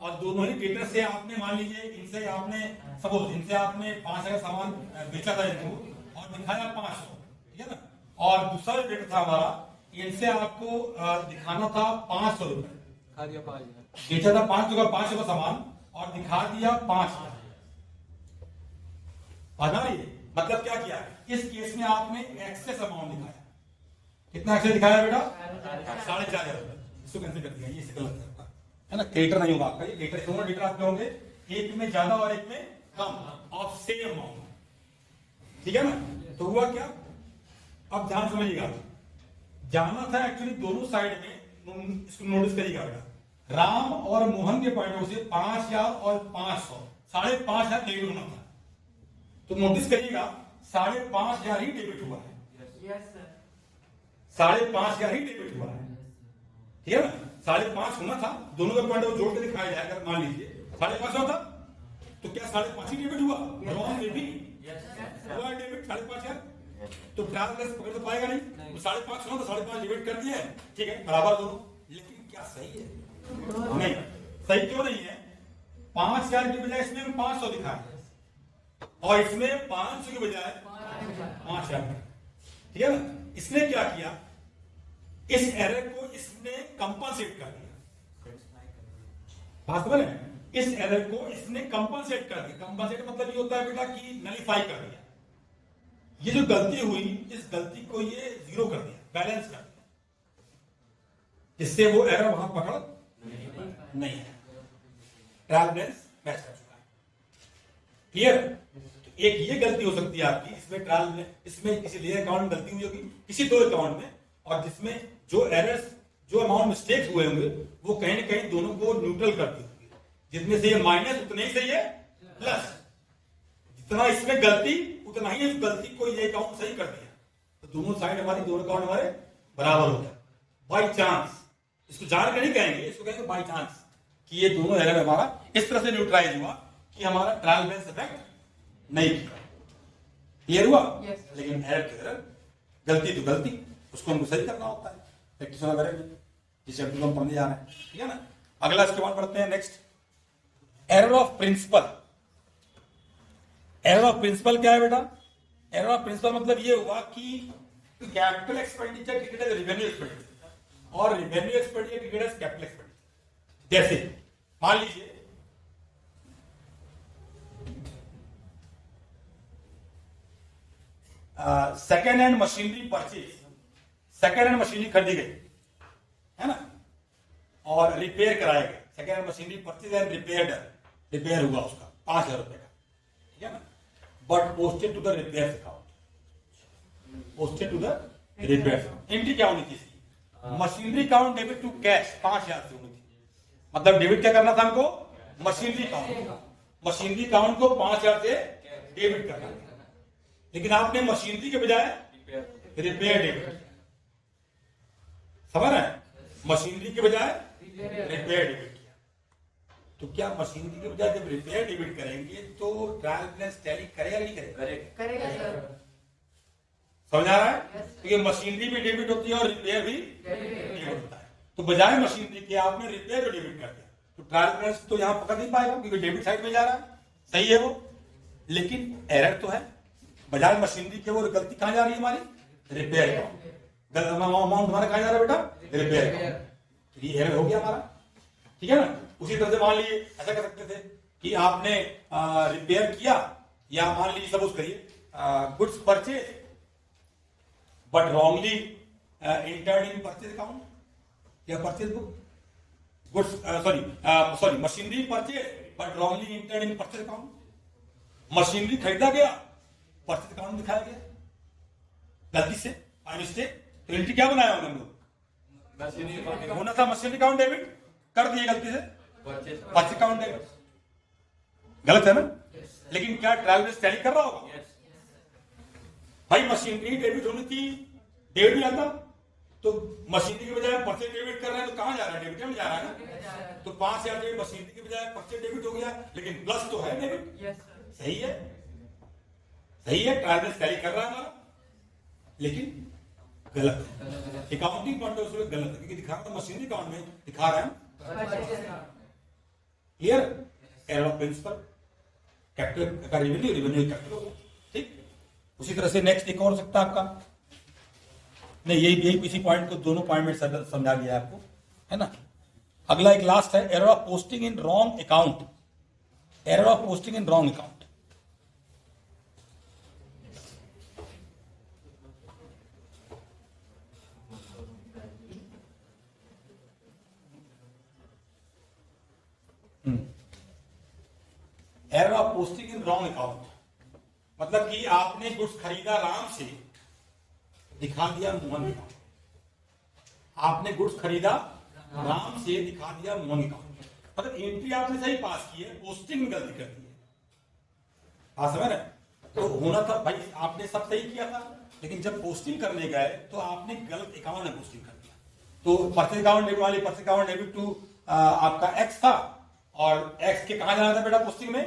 Speaker 1: और दोनों ही डेटा से आपने मान लीजिए इनसे आपने सपोज इनसे आपने 5 का सामान बेचा था इनको और दिखाया 500, ठीक है ना? और दूसरा जो डेटा था हमारा, इनसे आपको दिखाना था 500 रुपए, बेचा था 500 का सामान और दिखा दिया 5,000। ये मतलब क्या किया, इस केस में आपने एक्सेस अमाउंट दिखाया, कितना एक्सेस दिखाया बेटा, 4,500, इसको कैंसिल कर दिया, ये गलत है ना, क्रेडिटर नहीं होगा आपका, ये डेटा, दोनों डेटा आपके होंगे, एक में ज्यादा और एक में कम ऑफ सेम अमाउंट, ठीक है ना? तो हुआ क्या, अब ध्यान समझिएगा, जाना था एक्चुअली दोनों साइड में, इसको नोटिस करिएगा बेटा, राम और मोहन के पॉइंट ऑफ से 5,000 और 500, 5,500 डेबिट होना था, तो नोटिस करिएगा 5,500 ही डेबिट हुआ है, 5,500 ही डेबिट हुआ है, ठीक है ना? 5,500 होना था, दोनों का पॉइंट ऑफ जोड़ के दिखाया जाए, अगर मान लीजिए 5,500 था, तो क्या 5,500 ही डेबिट हुआ, रॉन्ग में भी हुआ डेबिट 5,500, तो ट्रायल बैलेंस पकड़ तो पाएगा नहीं, तो 5,500 होना तो 5,500 डिवाइड कर दिया है, ठीक है, बराबर दोनों, लेकिन क्या सही है, नहीं सही क्यों नहीं है, 5,000 की बजाय इसमें 500 दिखाया और इसमें 500 की बजाय 5,000, ठीक है ना? इसने क्या किया, इस एरर को इसने कंपनसेट कर दिया, बात समझ रहे हैं? इस एरर को इसने कंपनसेट कर दिया, कंपनसेट मतलब ये होता है बेटा कि नलिफाई कर दिया, ये जो गलती हुई इस गलती को ये जीरो कर दिया, बैलेंस कर दिया, जिससे वो एरर वहां पकड़ नहीं है, ट्रायल बैलेंस मैच कर चुका है, क्लियर? तो एक ये गलती हो सकती है आपकी, इसमें ट्रायल में, इसमें किसी लेयर अकाउंट में गलती हुई होगी, किसी दो अकाउंट में, और जिसमें जो एरर्स, जो अमाउंट मिस्टेक्स हुए होंगे वो कहीं ना कहीं दोनों को न्यूट्रल करती होगी, जितने से ये माइनस उतने ही से ये प्लस, जितना इसमें गलती उतना ही इस गलती को ये अकाउंट सही कर दिया, तो दोनों साइड हमारी, दोनों अकाउंट हमारे बराबर हो गए, बाई चांस, इसको जान के नहीं कहेंगे, इसको कहेंगे बाई चांस, कि ये दोनों एरर हमारा इस तरह से न्यूट्रलाइज हुआ कि हमारा ट्रायल बैलेंस इफेक्ट नहीं किया, क्लियर हुआ? लेकिन एरर की एरर, गलती तो गलती, उसको हमको सही करना होता है, प्रैक्टिस वाला करेंगे, जिसे हम पढ़ने जा रहे हैं, ठीक है ना? अगला इसके बाद पढ़ते हैं next, error of principle. Error of principle क्या है बेटा, एरर ऑफ प्रिंसिपल मतलब ये हुआ कि capital expenditure treated as revenue expenditure और revenue expenditure treated as capital expenditure. जैसे मान लीजिए second hand machinery purchase, second hand machinery खरीदी गई है ना, और रिपेयर कराया गया, second hand machinery purchase and repair हुआ उसका 5,000 रुपए का, ठीक है ना, but posted to the repair account, posted to the repair, entry क्या होनी थी, machinery account debit to cash 5,000 से होनी थी, मतलब डेबिट क्या करना था हमको, मशीनरी अकाउंट, मशीनरी अकाउंट को 5,000 से डेबिट करना था, लेकिन आपने मशीनरी के बजाय रिपेयर डेबिट, समझ रहे हैं, मशीनरी के बजाय रिपेयर डेबिट किया, तो क्या मशीनरी के बजाय जब रिपेयर डेबिट करेंगे तो ट्रायल बैलेंस टैली करेगा नहीं करेगा? समझ आ रहा है? तो ये मशीनरी भी डेबिट होती है और रिपेयर भी डेबिट होता है, तो बजाय मशीनरी के आपने रिपेयर भी डेबिट कर दिया, तो ट्रायल बैलेंस तो यहां पकड़ नहीं पाएगा क्योंकि डेबिट साइड में जा रहा है, सही है वो, लेकिन एरर तो है, बजाय मशीनरी के वो गलती कहां जा रही है हमारी, रिपेयर अमाउंट हमारा कहां जा रहा है बेटा, रिपेयर, ये एरर हो गया हमारा, ठीक है ना? उसी तरह से मान लीजिए ऐसा कर सकते थे कि आपने रिपेयर किया, या मान लीजिए सपोज करिए goods purchase but wrongly entered in purchase account या purchase book, goods sorry machinery purchase but wrongly entered in purchase account, machinery खरीदा गया, परचेज अकाउंट दिखाया गया गलती से, बाय मिस्टेक, तो एंट्री क्या बनाया होगा हम लोग, होना था मशीनरी अकाउंट डेबिट, कर दिए गलती से परचेज अकाउंट डेबिट, गलत है ना? लेकिन क्या ट्रायल बैलेंस टैली कर रहा होगा? भाई मशीनरी डेबिट होनी थी, डेबिट भी आता, तो मशीनरी के बजाय परचेज डेबिट कर रहे हैं तो कहां जा रहा है? डेबिट में जा रहा है ना। तो 5,000 डेबिट मशीनरी के बजाय परचेज डेबिट हो गया, लेकिन प्लस तो है डेबिट। सही है, सही है, ट्रायल बैलेंस टैली कर रहा है हमारा, लेकिन गलत है। अकाउंटिंग पॉइंट ऑफ व्यू गलत है, क्योंकि दिखा रहा है मशीनरी अकाउंट में दिखा रहे हैं clear error of principle, capital का रेवेन्यू, रेवेन्यू कैपिटल होगा। ठीक, उसी तरह से नेक्स्ट एक और हो सकता है आपका, नहीं यही इसी पॉइंट को दोनों पॉइंट में समझा दिया आपको, है ना। अगला एक लास्ट है error of posting in wrong account, error of posting in wrong account. Error of posting in wrong account मतलब कि आपने गुड्स खरीदा राम से, दिखा दिया मोहन अकाउंट। आपने गुड्स खरीदा राम से, दिखा दिया मोहन अकाउंट। मतलब एंट्री आपने सही पास की है, पोस्टिंग में गलती कर दी है। हाँ समझ रहे? तो होना था भाई, आपने सब सही किया था, लेकिन जब पोस्टिंग करने गए तो आपने गलत अकाउंट में पोस्टिंग कर दिया। तो परचेज अकाउंट डेबिट वाली परचेज अकाउंट डेबिट टू आपका एक्स था, और एक्स के कहां जाना था बेटा? पोस्टिंग में।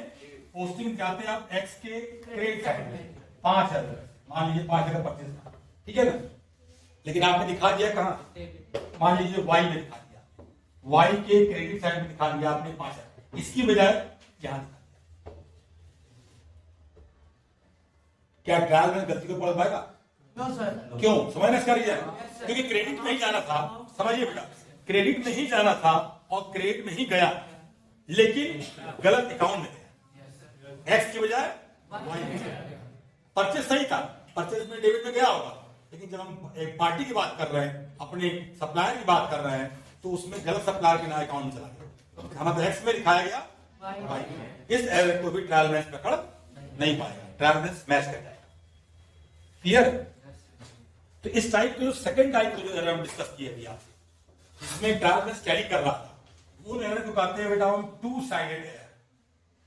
Speaker 1: पोस्टिंग जाते आप एक्स के क्रेडिट साइड में 5,000, मान लीजिए 5,000 परचेज था, ठीक है ना। लेकिन आपने दिखा दिया कहां? मान लीजिए वाई में दिखा दिया, वाई के क्रेडिट साइड में दिखा दिया आपने 5,000, इसकी बजाय यहां दिखा दिया। क्या ट्रायल में गलती को पकड़ पाएगा? क्यों? समझना इसका रीजन, क्योंकि क्रेडिट में ही जाना था। समझिए बेटा, क्रेडिट में ही जाना था और क्रेडिट में ही गया, लेकिन गलत अकाउंट में गया, एक्स की बजाय वाई में गया। परचेज सही था, परचेज में डेबिट में गया होगा, लेकिन जब हम एक पार्टी की बात कर रहे हैं, अपने सप्लायर की बात कर रहे हैं, तो उसमें गलत सप्लायर के ना अकाउंट में चला गया, हमारा एक्स में दिखाया गया वाई में। इस एरर को भी ट्रायल बैलेंस पकड़ नहीं पाएगा, ट्रायल बैलेंस मैच कर जाएगा। क्लियर? तो इस टाइप के जो सेकंड टाइप को जो एरर हम डिस्कस किए अभी आपसे, जिसमें ट्रायल बैलेंस कैरी कर रहा था, वो एरर को कहते हैं बेटा हम टू साइडेड एरर।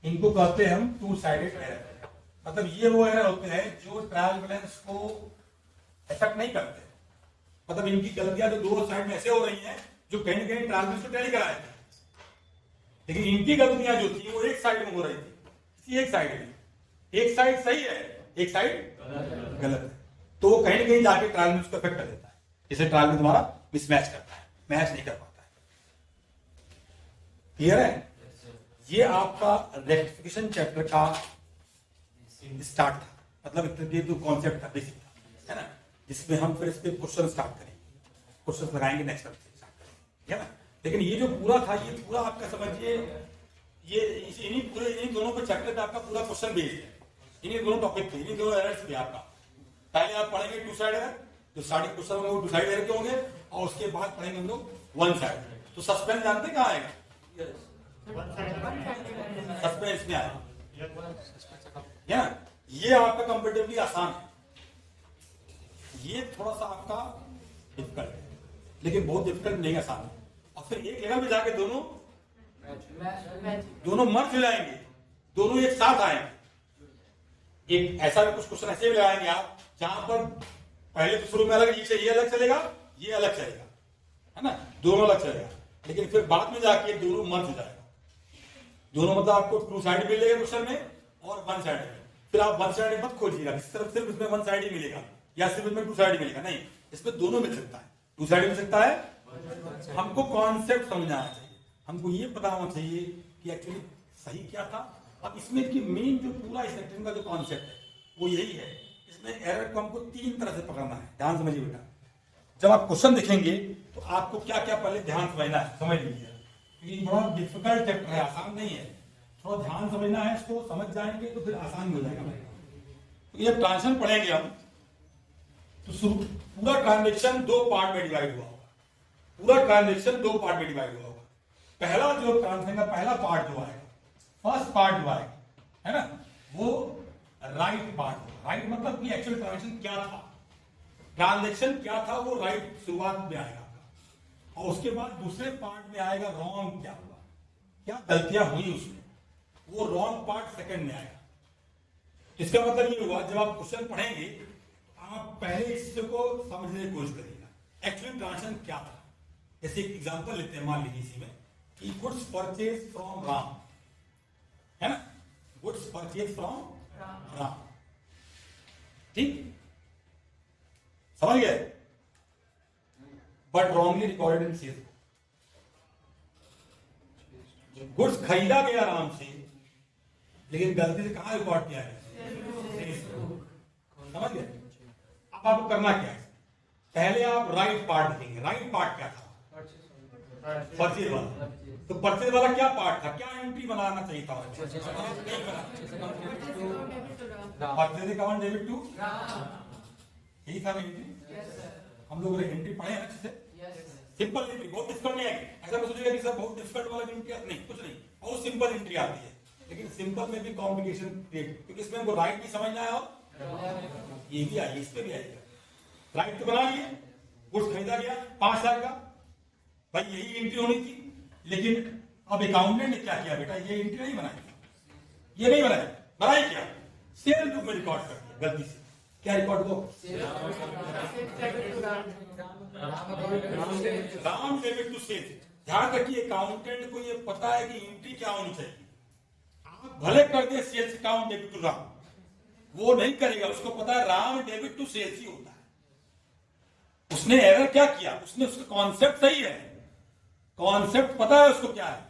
Speaker 1: इनको कहते हैं हम टू साइडेड एरर। मतलब ये वो एरर होते हैं जो ट्रायल बैलेंस को इफेक्ट नहीं करते। मतलब इनकी गलतियां जो दो साइड में ऐसे हो रही हैं जो कहीं ना कहीं ट्रायल बैलेंस को टैली कराए थे, लेकिन इनकी गलतियां जो थी वो एक साइड में हो रही थी, एक साइड में, एक साइड सही है, एक साइड गलत है, तो वो कहीं ना कहीं जाके ट्रायल बैलेंस को इफेक्ट कर देता है। इसे ट्रायल में तुम्हारा मिसमैच करता है, मैच नहीं कर पाता है। क्लियर है? ये आपका रेक्टिफिकेशन चैप्टर का स्टार्ट था, मतलब ये जो कॉन्सेप्ट था बेसिक था, है ना, जिसमें हम फिर इस पे क्वेश्चन स्टार्ट करेंगे, क्वेश्चन लगाएंगे नेक्स्ट स्टार्ट करेंगे, है ना। लेकिन ये जो पूरा था, ये पूरा आपका समझिए, ये इन्हीं दोनों पे चैप्टर पे आपका पूरा क्वेश्चन बेस्ड है, इन्हीं दोनों टॉपिक पे, इन्हीं दोनों एरर्स पे आपका। पहले आप पढ़ेंगे टू साइड एरर, जो सारे क्वेश्चन होंगे वो टू साइड एरर के होंगे, और उसके बाद पढ़ेंगे हम लोग वन साइड। तो सस्पेंस जानते कहाँ आएगा? सस्पेंस में आएगा, है ना। ये आपका कंपेरेटिवली आसान है, ये थोड़ा सा आपका डिफिकल्ट है, लेकिन बहुत डिफिकल्ट नहीं, आसान है। और फिर एक लेवल पे जाके दोनों मर्ज हो जाएंगे, दोनों एक साथ आएंगे। एक ऐसा भी कुछ क्वेश्चन ऐसे भी लगाएंगे आप, जहां पर पहले तो शुरू में अलग, ये अलग चलेगा, ये अलग चलेगा, है ना, दोनों अलग चलेगा, लेकिन फिर बाद में जाके दोनों मर्ज हो जाएगा। दोनों मतलब आपको टू साइड मिलेगा क्वेश्चन में और वन साइड में। फिर आप वन साइड मत खोजिएगा, सिर्फ इसमें वन साइड ही मिलेगा या सिर्फ इसमें टू साइड मिलेगा, नहीं, इसमें दोनों मिल सकता है, टू साइड मिल सकता है। हमको कॉन्सेप्ट समझना आना चाहिए, हमको ये पता होना चाहिए कि एक्चुअली सही क्या था। अब इसमें की मेन जो पूरा इस सेक्शन का जो कॉन्सेप्ट है वो यही है, इसमें एरर को हमको तीन तरह से पकड़ना है। ध्यान समझिए बेटा, जब आप क्वेश्चन देखेंगे तो आपको क्या क्या पहले ध्यान समझना है, समझ लीजिए। ये बड़ा डिफिकल्ट चैप्टर है, आसान नहीं है, थोड़ा ध्यान समझना है, इसको समझ जाएंगे तो फिर आसान हो जाएगा। तो ये ट्रांजेक्शन पढ़ेंगे हम, तो पूरा ट्रांजेक्शन दो पार्ट में डिवाइड हुआ होगा, पूरा ट्रांजेक्शन दो पार्ट में डिवाइड हुआ होगा। पहला जो ट्रांजेक्शन का पहला पार्ट जो आएगा, फर्स्ट पार्ट जो आएगा, है ना, वो राइट पार्ट होगा। राइट मतलब कि एक्चुअल ट्रांजेक्शन क्या था, ट्रांजेक्शन क्या था, वो राइट शुरुआत में आएगा। और उसके बाद दूसरे पार्ट में आएगा रॉन्ग क्या हुआ, क्या गलतियां हुई उसमें, वो रॉन्ग पार्ट सेकंड में आएगा। इसका मतलब ये हुआ जब आप क्वेश्चन पढ़ेंगे आप पहले इस को समझने की कोशिश करिएगा एक्चुअली ट्रांसलेशन क्या था। जैसे एक एग्जांपल लेते हैं, मान लीजिए इसी में कि गुड्स परचेज फ्रॉम राम, है ना, गुड्स परचेज फ्रॉम राम, ठीक, समझ गए, but wrongly recorded in sales. Goods खरीदा गया राम से लेकिन गलती से कहां रिकॉर्ड किया है, समझ गए। अब आपको करना क्या है, पहले आप राइट पार्ट लिखेंगे। राइट पार्ट क्या था, परचेज वाला। तो परचेज वाला क्या पार्ट था, क्या एंट्री बनाना चाहिए था, परचेज अकाउंट डेबिट टू, यही था एंट्री। हम लोग एंट्री पढ़े हैं अच्छे से, सिंपल एंट्री, बहुत डिफिकल्ट नहीं है। ऐसा कुछ सोचेगा कि सर बहुत डिफिकल्ट वाला एंट्री नहीं, कुछ नहीं, बहुत सिंपल एंट्री आती है, लेकिन सिंपल में भी कॉम्प्लिकेशन क्रिएट, क्योंकि इसमें हमको राइट भी समझना है और ये भी आइए, इसमें भी आएगा। राइट तो बना लिए, गुड्स खरीदा गया 5,000 का, भाई यही एंट्री होनी थी, लेकिन अब अकाउंटेंट ने क्या किया बेटा, ये एंट्री नहीं बनाई, ये नहीं बनाई, बनाई क्या, सेल बुक में रिकॉर्ड कर दिया गलती से। क्या रिकॉर्ड दो, राम डेबिट टू सेल। ध्यान रखिए अकाउंटेंट को ये पता है कि एंट्री क्या होनी चाहिए। आप भले कर दिए sales account debit to Ram, वो नहीं करेगा, उसको पता है राम डेबिट टू सेल्स ही होता है। उसने एरर क्या किया, उसने उसका कॉन्सेप्ट सही है, कॉन्सेप्ट पता है उसको क्या है।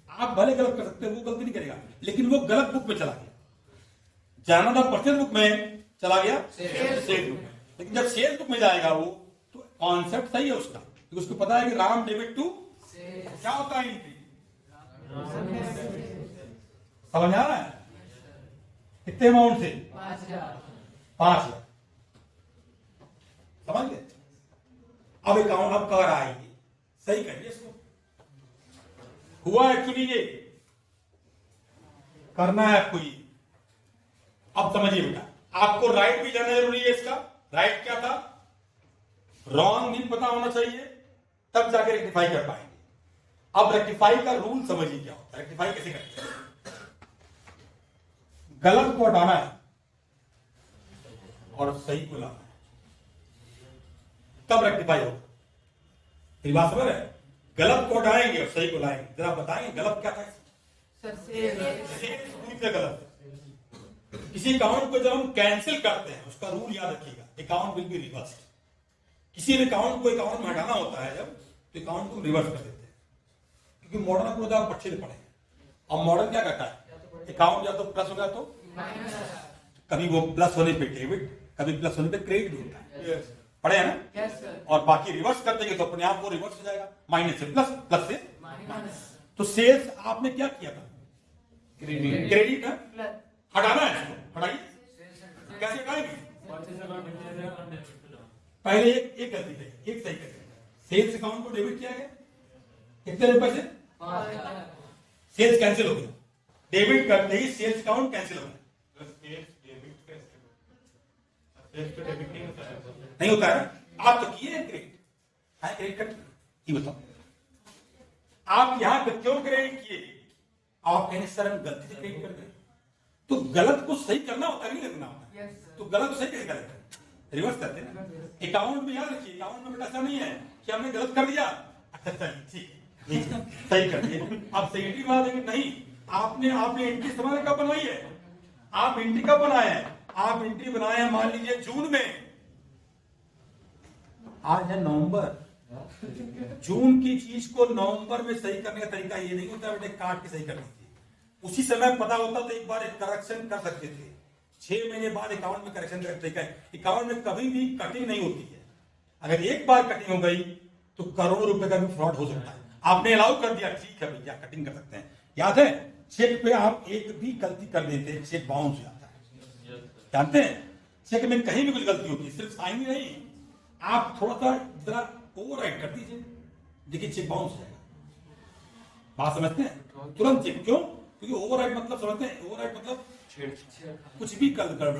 Speaker 1: आप भले गलत कर सकते हैं, वो गलती नहीं करेगा, लेकिन वो गलत बुक में चला गया, जाना था परचेज बुक में, चला गया सेल बुक में। लेकिन जब सेल बुक में जाएगा वो, तो कॉन्सेप्ट सही है उसका, तो उसको पता है कि राम डेबिट टू क्या होता है एंट्री, समझ आ रहा है। कितने अमाउंट से, 5,000, समझ गए। अब अकाउंट अब कर आएगी, सही करिए इसको। हुआ एक्चुअली ये करना है आपको, ये अब समझिए बेटा, आपको राइट भी जानना जरूरी है। इसका राइट क्या था, रॉन्ग भी पता होना चाहिए, तब जाके रेक्टिफाई कर पाएंगे। अब रेक्टिफाई का रूल समझिए क्या होता है, रेक्टिफाई कैसे करते हैं। गलत को हटाना है और सही को लाना है, तब रेक्टिफाई होगा। मेरी बात समझ रहे हैं, गलत को हटाएंगे और सही को लाएंगे। जरा बताएंगे गलत क्या था, पूरी तरह गलत है। किसी अकाउंट को जब हम कैंसिल करते हैं, उसका रूल याद रखिएगा, अकाउंट विल बी रिवर्स्ड। किसी भी अकाउंट को अकाउंट में हटाना होता है जब, तो अकाउंट को रिवर्स कर देते हैं, क्योंकि मॉडर्न अप्रोच आप अच्छे से पढ़े। और मॉडर्न क्या करता है, अकाउंट या तो प्लस हो गया तो कभी वो प्लस होने पे डेबिट, कभी प्लस होने पे क्रेडिट होता है, पढ़े हैं ना। और बाकी रिवर्स कर देंगे तो अपने आप वो रिवर्स हो जाएगा, माइनस से प्लस, प्लस से माइनस। तो सेल्स आपने क्या किया था, क्रेडिट है, हटाना है इसको, हटाइए। कैसे हटाएंगे, पहले एक गलती थी, एक सही करें। सेल्स अकाउंट को डेबिट किया गया कितने रुपए से, सेल्स कैंसिल हो गया, डेबिट करते ही सेल्स अकाउंट कैंसिल हो गया। नहीं होता है, आप तो किए क्रेडिट, क्रेडिट कर, ये बताओ आप यहां पे क्यों क्रेडिट किए, आप कहेंगे सर हम गलती से क्रेडिट कर गए। तो गलत को सही करना होता है, नहीं करना होता है। तो गलत को सही कैसे करें, रिवर्स करते हैं ना। अकाउंट में याद रखिए, अकाउंट में बेटा ऐसा नहीं है कि हमने गलत कर दिया, अच्छा चलिए ठीक सही कर दिए, आप सही एंट्री बना देंगे। नहीं, आपने एंट्री समझ कब बनवाई है, आप एंट्री कब बनाए हैं, आप एंट्री बनाए हैं मान लीजिए जून में, आज है नवंबर। जून की चीज को नवंबर में सही करने का तरीका ये नहीं होता बेटे काट के सही करनी चाहिए। उसी समय पता होता तो एक बार एक करेक्शन कर सकते थे, 6 महीने बाद अकाउंट में करेक्शन का तरीका है। अकाउंट में कभी भी कटिंग नहीं होती है, अगर एक बार कटिंग हो गई तो करोड़ों रुपए का भी फ्रॉड हो सकता है। आपने अलाउ कर दिया, ठीक है भैया कटिंग कर सकते हैं। याद है चेक पे आप एक भी गलती कर देते चेक बाउंस हो जाता है, जानते हैं चेक में कहीं भी कुछ गलती होती है, सिर्फ साइन ही नहीं, आप थोड़ा सा जरा ओवरराइट कर दीजिए, देखिए चेक बाउंस हो जाएगा। बात समझते हैं, तुरंत चेक, क्यों, क्योंकि ओवरराइट मतलब समझते हैं, ओवरराइट मतलब कुछ भी गड़बड़,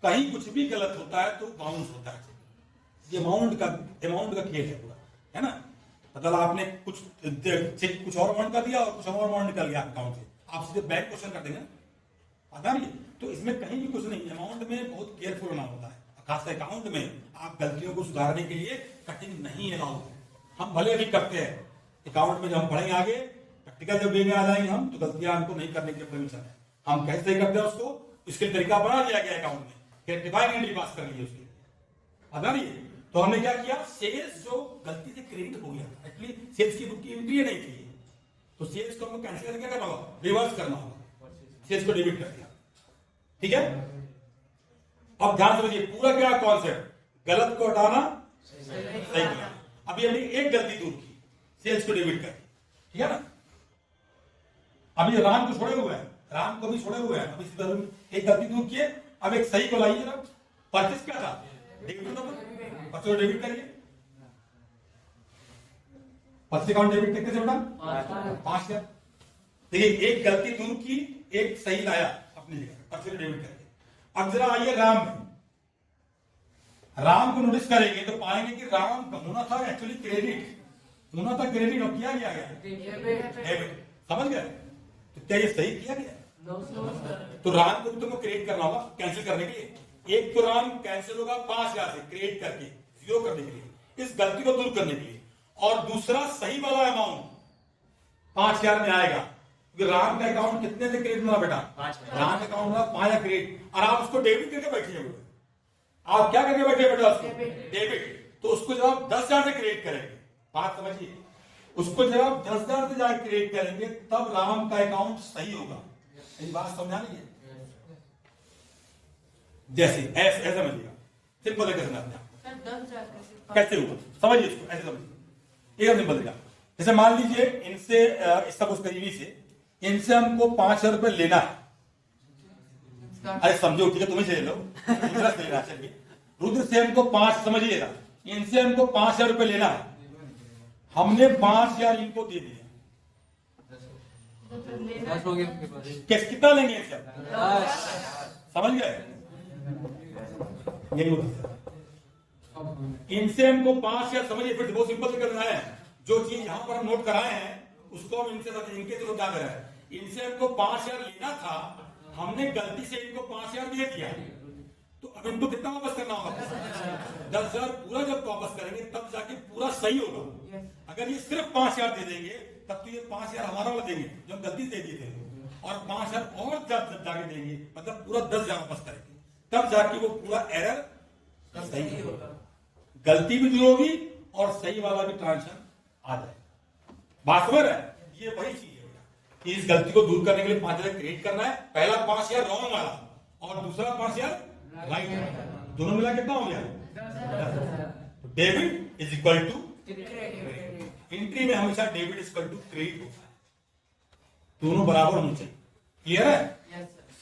Speaker 1: कहीं कुछ भी गलत होता है तो बाउंस होता है। ये अमाउंट का खेल है पूरा, है ना। मतलब आपने कुछ चेक कुछ और अमाउंट कर दिया और कुछ और अमाउंट निकल गया अकाउंट से, आप सीधे बैंक क्वेश्चन कर देंगे, पता नहीं। तो इसमें कहीं भी कुछ नहीं, अमाउंट में बहुत केयरफुल होना होता है, खासकर अकाउंट में आप गलतियों को सुधारने के लिए कटिंग नहीं अलाउ है। हम भले भी करते हैं अकाउंट में, जब हम पढ़ेंगे आगे प्रैक्टिकल जब वे में आ जाएंगे हम, तो गलतियां हमको नहीं करने की परमिशन है। हम कैसे करते हैं उसको, इसके तरीका बना दिया गया अकाउंट में, रेक्टिफाइंग एंट्री पास कर ली उसके, पता नहीं। तो हमने क्या किया, सेल्स जो गलती से क्रेडिट हो गया, एक्चुअली सेल्स की बुक की एंट्री नहीं थी, तो सेल्स को हमको कैंसिल करके क्या करना होगा, रिवर्स करना होगा, सेल्स को डेबिट कर दिया, ठीक है। अब ध्यान समझिए पूरा क्या कॉन्सेप्ट, गलत को हटाना सही करना। अभी हमने एक गलती दूर की, सेल्स को डेबिट कर, ठीक है ना। अभी राम को छोड़े हुए हैं, राम को भी छोड़े हुए हैं, अभी एक गलती दूर किए, अब एक सही को लाइए ना। परचेस क्या था, डेबिट नंबर, परचेस डेबिट करिए, परचेस अकाउंट डेबिट कैसे बेटा 5,000। देखिए एक गलती दूर की, एक सही लाया अपनी जगह, परचेस डेबिट करके। अब जरा आइए राम में, राम को नोटिस करेंगे तो पाएंगे कि राम का होना था एक्चुअली क्रेडिट, होना था क्रेडिट और किया गया डेबिट, समझ गए। तो क्या ये सही किया गया? तो राम को भी तुमको क्रिएट करना होगा कैंसिल करने के लिए। एक तो राम कैंसिल होगा 5,000 से क्रिएट करके, जीरो करने के लिए, इस गलती को दूर करने के लिए। और दूसरा सही वाला अमाउंट 5,000 में आएगा, क्योंकि राम का अकाउंट कितने से क्रिएट होना बेटा, राम का अकाउंट होगा 5,000 क्रिएट, और आप उसको डेबिट करके बैठे हुए, आप क्या करके बैठे बेटा उसको डेबिट। तो उसको जब आप 10,000 से क्रिएट करेंगे, बात समझिए, उसको जब आप 10,000 से जाकर क्रिएट करेंगे तब राम का अकाउंट सही होगा। ये बात समझा नहीं है, जैसे ऐसे समझिएगा, सिंपल है, कैसे कैसे होगा समझिए इसको, ऐसे समझिए, एक सिंपल तरीका। जैसे मान लीजिए इनसे सपोज करिए से इनसे हमको 5,000 रुपए लेना है, अरे समझो ठीक है, तुम्हें से ले लो, रुद्र से लेना, चलिए रुद्र से हमको 5, समझिएगा, इनसे हमको 5,000 रुपए लेना है, हमने 5,000 इनको दे दिया, कैसे कितना लेंगे इनसे, समझ गए, यही होता है। इनसे हमको 5,000, समझिए फिर बहुत सिंपल से करना है, जो चीज यहां पर हम नोट कराए हैं उसको हम इनसे इनके थ्रू क्या करें, इनसे हमको 5,000 लेना था, हमने गलती से इनको 5,000 दे दिया, तो अब इनको कितना वापस करना होगा, 10,000 पूरा जब वापस करेंगे तब जाके पूरा सही होगा। अगर ये सिर्फ 5,000 दे देंगे तब तो ये 5,000 हमारा वाला देंगे जो हम गलती से दे दिए थे, और 5,000 और जाके देंगे, मतलब पूरा 10,000 वापस करेंगे, तब जाके वो पूरा एरर सही होगा, गलती भी दूर होगी और सही वाला भी ट्रांजेक्शन आ जाएगा। बात समझ रहे हैं, ये वही चीज है कि इस गलती को दूर करने के लिए 5,000 क्रिएट करना है, पहला 5,000 रॉन्ग वाला और दूसरा 5,000 राइट, दोनों मिला कितना हो गया, डेबिट इज इक्वल टू, एंट्री में हमेशा debit is equal to credit होता है, दोनों बराबर होने चाहिए, क्लियर है।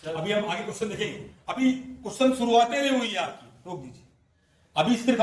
Speaker 1: अभी हम आगे क्वेश्चन देखेंगे, अभी क्वेश्चन शुरुआतें नहीं हुई है आपकी, रोक दीजिए, अभी सिर्फ